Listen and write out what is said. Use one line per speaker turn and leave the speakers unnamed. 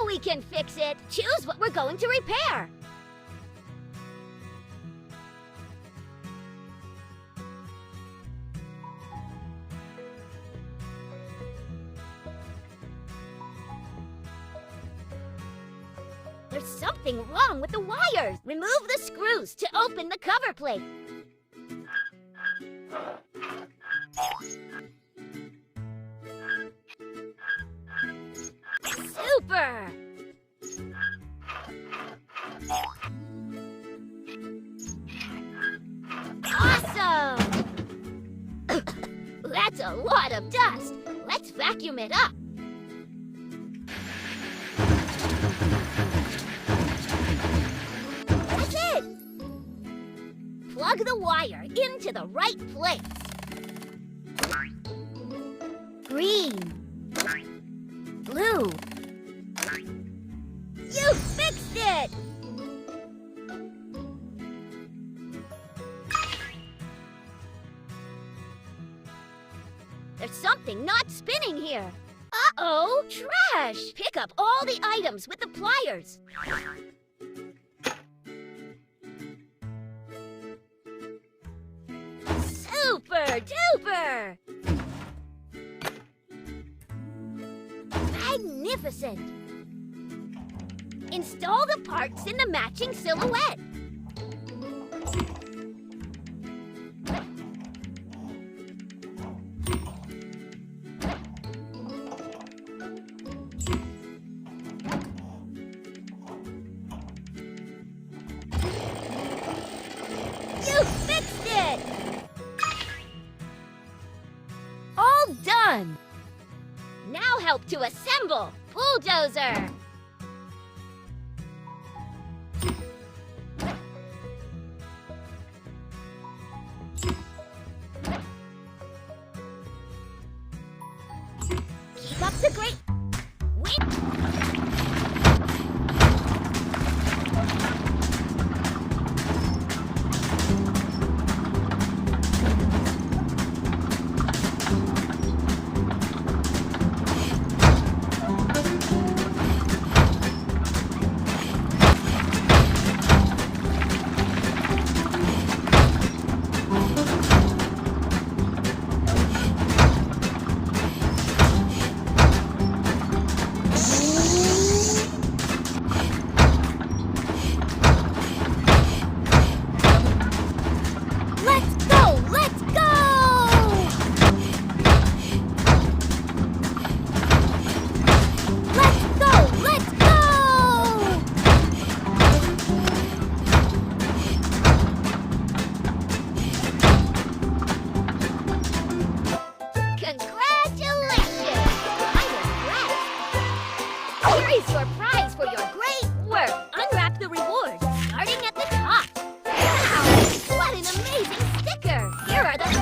we can fix it. Choose what we're going to repair. There's something wrong with the wires. Remove the screws to open the cover plate. Super! Awesome! That's a lot of dust. Let's vacuum it up. That's it! Plug the wire into the right place. Green. Blue. You fixed it! There's something not spinning here. Uh-oh, trash! Pick up all the items with the pliers. Super duper! Magnificent! Install the parts in the matching silhouette. You fixed it! All done! Now help to assemble! Bulldozer! Keep up the great... Here's your prize for your great work. Unwrap the reward, starting at the top. Wow! What an amazing sticker! Here are the